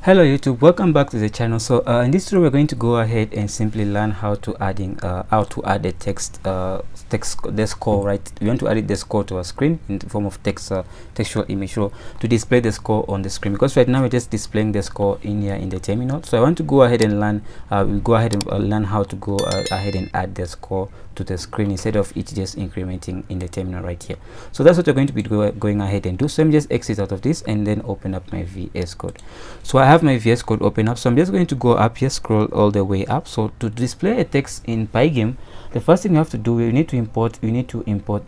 Hello YouTube, welcome back to the channel. So in this tutorial we're going to go ahead and simply learn how to add a text the score, right? We want to add the score to our screen in the form of text, textual image, so to display the score on the screen, because right now we're just displaying the score in here in the terminal. So I want to go ahead and learn learn how to go ahead and add the score to the screen instead of it just incrementing in the terminal right here. So that's what we're going to be going ahead and do. So let me just exit out of this and then open up my VS Code. So I have my VS Code open up, so I'm just going to go up here, scroll all the way up. So to display a text in Pygame, the first thing we have to do, we need to import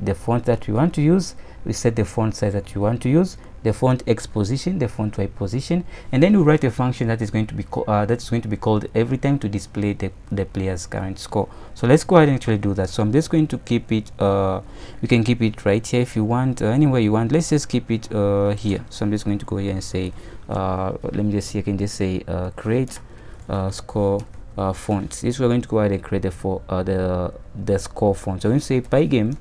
the font that we want to use. We set the font size that you want to use, the font X position, the font Y position, and then we write a function that is going to be called every time to display the player's current score. So let's go ahead and actually do that. So I'm just going to keep it, you can keep it right here if you want, anywhere you want. Let's just keep it here. So I'm just going to go here and say, let me just see, I can just say create score fonts. This we're going to go ahead and create the score font. So I'm going to say Pygame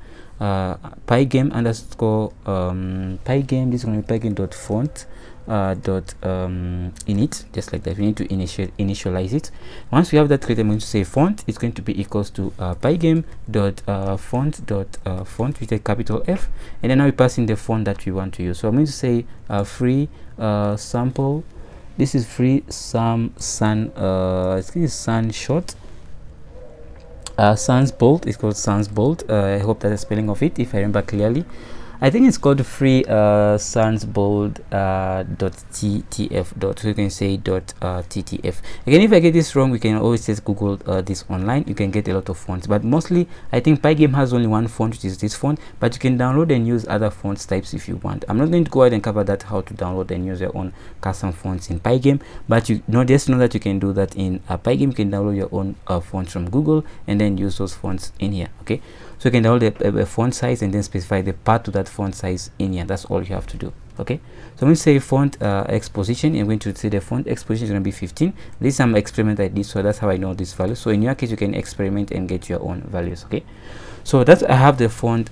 underscore Pygame. This is going to be Pygame.font init, just like that. We need to initialize it. Once we have that created, I'm going to say font is going to be equals to Pygame.font with a capital F, and then now we pass in the font that we want to use. So I'm going to say free sample. This is free sun short. Sans bold. It's called sans bold. I hope that's the spelling of it, if I remember clearly. I think it's called free sans bold .ttf. So you can say .ttf. Again, if I get this wrong, we can always just Google this online. You can get a lot of fonts, but mostly I think Pygame has only one font, which is this font, but you can download and use other fonts types if you want. I'm not going to go ahead and cover that, how to download and use your own custom fonts in Pygame, but you know, just know that you can do that in Pygame. You can download your own fonts from Google and then use those fonts in here. Okay, so you can download a font size and then specify the path to that font size in here. That's all you have to do. Okay, so I'm going to say font X position. I'm going to say the font X position is going to be 15. This is some experiment I did, so that's how I know this value. So in your case, you can experiment and get your own values. Okay, so that's, I have the font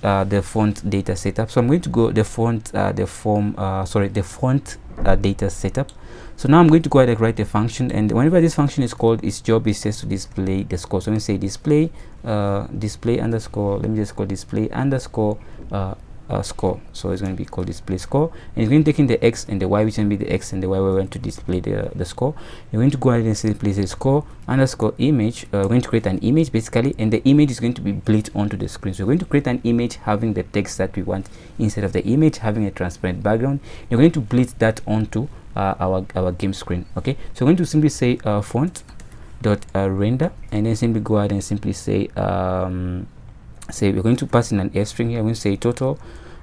data setup. So I'm going to go the font data setup. So now I'm going to go ahead and write a function, and whenever this function is called, its job is just to display the score. So I'm going to say display underscore, let me just call display underscore score. So it's going to be called display score, and it's going to take in the X and the Y, which can be the X and the Y we want to display the score. You're going to go ahead and simply say score underscore image. We're going to create an image basically, and the image is going to be bleed onto the screen. So we're going to create an image having the text that we want instead of the image having a transparent background. You're going to bleed that onto our game screen. Okay, so we're going to simply say font dot render, and then simply go ahead and simply say we're going to pass in an F string here. I'm going to say total.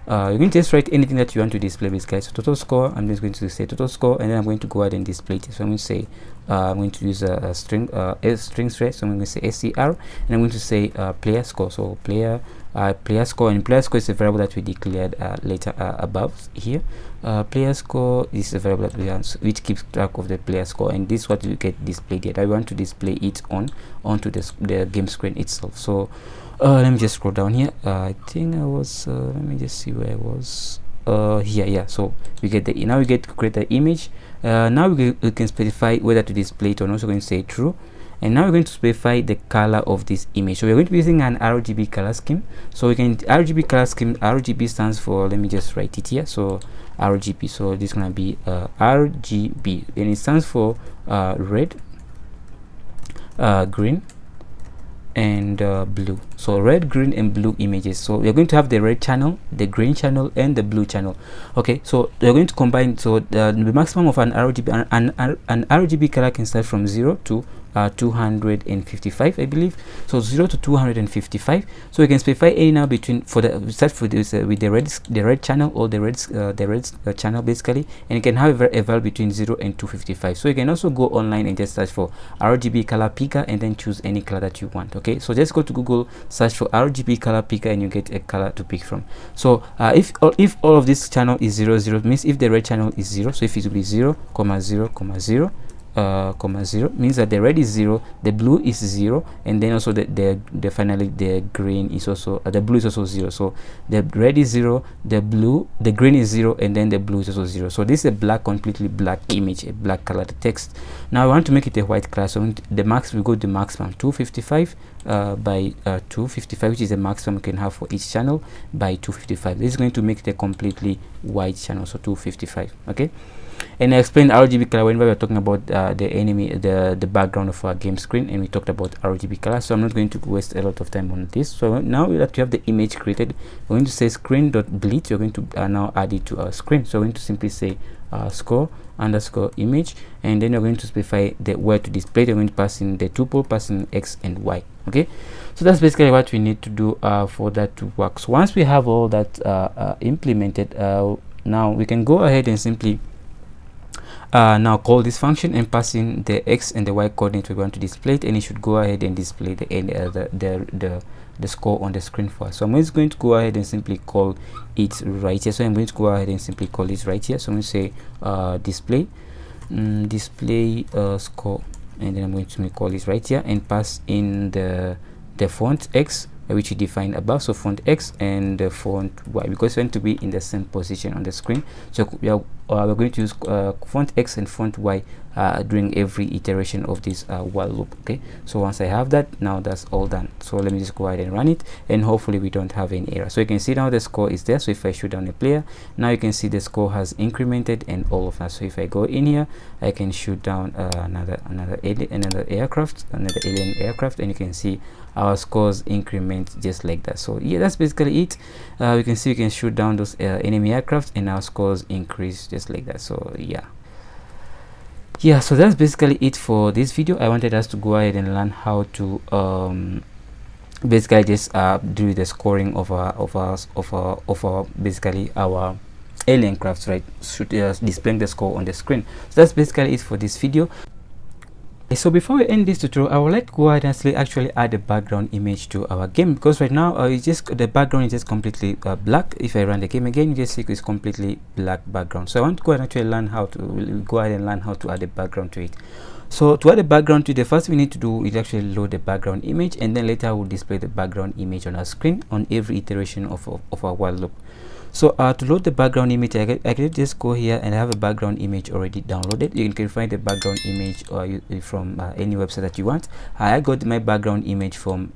You're going to just write anything that you want to display, basically. So total score, I'm just going to say total score, and then I'm going to go ahead and display it. So I'm going to say I'm going to use a string thread. So I'm going to say scr, and I'm going to say player score. So player score, and player score is a variable that we declared later above here. Player score is a variable that we have, which keeps track of the player score, and this is what we get displayed here. I want to display it onto the game screen itself. So let me just scroll down here. I think I was let me just see where I was here. Yeah, so we get now we get to create the image. Now we can specify whether to display it or not. So we're going to say true, and now we're going to specify the color of this image. So we're going to be using an RGB color scheme. So we can RGB color scheme. RGB stands for, let me just write it here. So RGB, so this is going to be RGB, and it stands for red, green, and blue. So red, green, and blue images. So we're going to have the red channel, the green channel, and the blue channel. Okay, so we're going to combine. So the maximum of an RGB an RGB color can start from 0 to 255, I believe. So 0 to 255. So we can specify any now between start for this with the red channel, or the red channel basically, and you can have a value between 0 and 255. So you can also go online and just search for RGB Color Picker and then choose any color that you want. Okay, so just go to Google, search for RGB Color Picker, and you get a color to pick from. So if all of this channel is 0, 0 means if the red channel is 0, so if it will be 0, 0, 0, comma 0 means that the red is 0, the blue is 0, and then also the finally the green is also the blue is also 0. So the red is 0, the green is 0, and then the blue is also 0. So this is a black, completely black image, a black colored text. Now I want to make it a white color, so the max, we go to maximum 255 by 255, which is the maximum you can have for each channel, by 255. This is going to make it a completely white channel, so 255. Okay. And I explained RGB color whenever we are talking about the background of our game screen, and we talked about RGB color, so I'm not going to waste a lot of time on this. So now that you have the image created, we're going to say screen.bleed. You're going to now add it to our screen. So we're going to simply say score underscore image, and then you're going to specify where to display it. You're going to pass in the tuple, pass in X and Y. Okay, so that's basically what we need to do for that to work. So once we have all that implemented, now we can go ahead and simply now call this function and pass in the X and the Y coordinate we want to display it, and it should go ahead and display the score on the screen for us. So I'm just going to go ahead and simply call it right here. So I'm going to go ahead and simply call it right here. So I'm going to say display score, and then I'm going to call it right here and pass in the font X, which you defined above, so font X and the font Y, because we want to be in the same position on the screen. So we're going to use font X and font Y during every iteration of this while loop. Okay, so once I have that, now that's all done. So let me just go ahead and run it, and hopefully we don't have any error. So you can see now the score is there. So if I shoot down a player, now you can see the score has incremented and all of that. So if I go in here, I can shoot down another alien aircraft, and you can see our scores increment just like that. So yeah, that's basically it. You can see we can shoot down those enemy aircraft, and our scores increase just like that. So yeah, so that's basically it for this video. I wanted us to go ahead and learn how to basically just do the scoring of our basically our alien crafts, right? Displaying the score on the screen. So that's basically it for this video. So before we end this tutorial, I would like to go ahead and actually add a background image to our game, because right now the background is just completely black. If I run the game again, you just see it's completely black background. So I want to go ahead and actually learn how to add a background to it. So to add a background to it, the first thing we need to do is actually load the background image, and then later we'll display the background image on our screen on every iteration of our while loop. So to load the background image, I can just go here and I have a background image already downloaded. You can find the background image from any website that you want. I got my background image from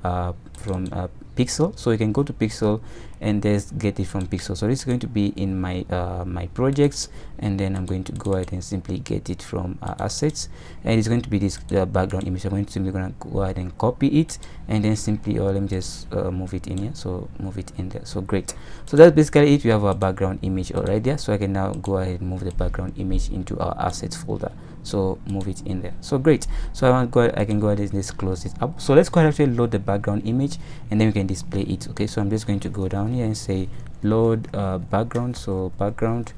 Pixel, so you can go to Pixel and just get it from Pixel. So this is going to be in my my projects, and then I'm going to go ahead and simply get it from assets, and it's going to be this background image. I'm going to go ahead and copy it, and then simply let me just move it in here. So move it in there. So great. So that's basically it. We have our background image already there. So I can now go ahead and move the background image into our assets folder. So move it in there. So great. So I can go ahead and just close it up. So let's go ahead and actually load the background image, and then we can display it. Okay, so I'm just going to go down here and say load background. So background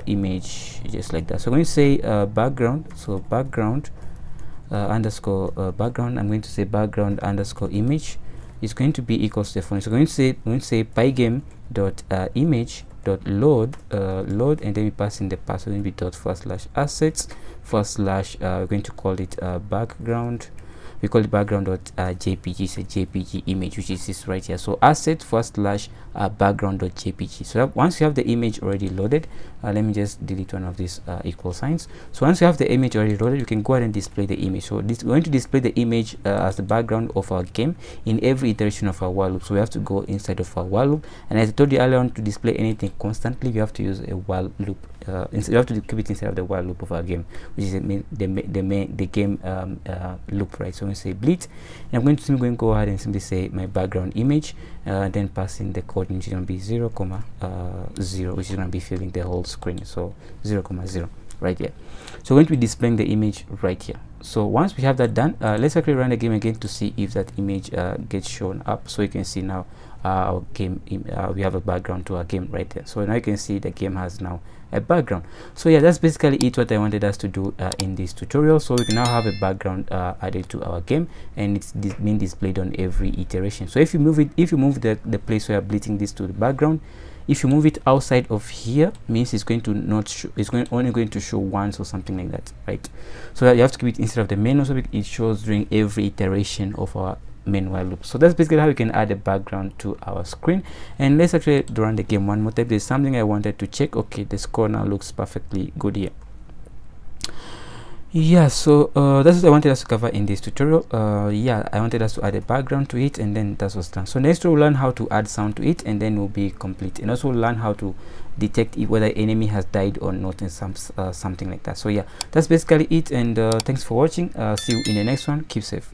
image, just like that. So I'm going to say background. So background underscore background. I'm going to say background underscore image is going to be equals to the font. So I'm going to say pygame dot image dot load and then we pass in the password. Will be dot /assets we're going to call it background. We call it background.jpg. It's a JPG image, which is this right here. So asset /background.jpg. So once you have the image already loaded, let me just delete one of these equal signs. So once you have the image already loaded, you can go ahead and display the image. So we're going to display the image as the background of our game in every iteration of our while loop. So we have to go inside of our while loop, and as I told you earlier on, to display anything constantly, we have to use a while loop. You have to keep it inside of the while loop of our game, which is the game loop, right? So I'm going to say bleed, and I'm going to go ahead and simply say my background image, then pass in the code, which is going to be 0, 0, which is going to be filling the whole screen. So 0, 0 right here. So we're going to be displaying the image right here. So once we have that done, let's actually run the game again to see if that image gets shown up. So you can see now our game, we have a background to our game right there. So now you can see the game has now a background. So yeah, that's basically it, what I wanted us to do in this tutorial. So we can now have a background added to our game, and it's being displayed on every iteration. So if you move the place where you're bleeding this to the background, if you move it outside of here, means it's going to not show, only going to show once or something like that, right? So you have to keep it instead of the main, also it shows during every iteration of our main while loop. So that's basically how we can add a background to our screen. And let's actually run the game one more time. There's something I wanted to check. Okay, the score now looks perfectly good here. Yeah, so that's what I wanted us to cover in this tutorial. Yeah, I wanted us to add a background to it, and then that was done. So next we'll learn how to add sound to it, and then we'll be complete. And also learn how to detect if whether enemy has died or not, and something like that. So yeah, that's basically it, and thanks for watching. See you in the next one. Keep safe.